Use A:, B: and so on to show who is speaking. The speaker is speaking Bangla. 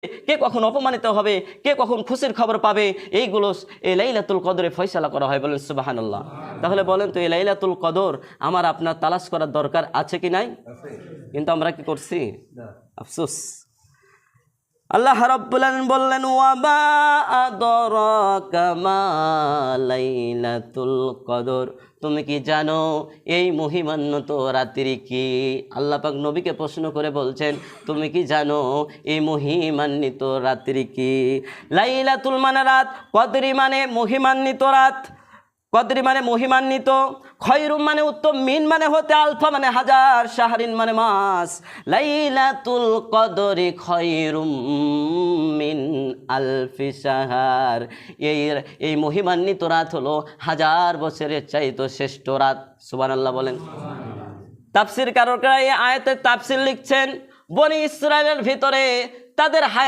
A: কে কখন অপমানিত হবে, কে কখন খুশির খবর পাবে, এইগুলো এই লাইলাতুল কদরে ফয়সালা করা হয়। বলেন সুবহানাল্লাহ। তাহলে বলেন তো এই লাইলাতুল কদর আমার আপনার তালাশ করার দরকার আছে কি নাই? কিন্তু আমরা কি করছি? আফসোস। আল্লাহ রাব্বুল আলামিন বললেন ওয়া মা আদরাকা মা লাইলাতুল কদর, তুমি কি জানো এই মহিমান্বিত রাত্রি কি? আল্লাহ পাক নবীকে প্রশ্ন করে বলছেন তুমি কি জানো এই মহিমান্বিত রাত্রি কি? লাইলাতুল মানে রাত, কদরি মানে মহিমান্বিত রাত, কদরি মানে মহিমান্বিত, খয়রুম মানে উত্তম, মিন মানে হতে, আলফা মানে হাজার, শাহরিন মানে মাস। লাইলাতুল কদরি খয়রুম মিন আলফি শাহর, এই মহিমান্বিত রাত হলো হাজার বছরের চাইতে শ্রেষ্ঠ রাত। সুবহানাল্লাহ বলেন। তাফসীরকাররা এই আয়াতের তাফসীর লিখছেন বনি ইসরাইলের ভিতরে তাদের হায়াত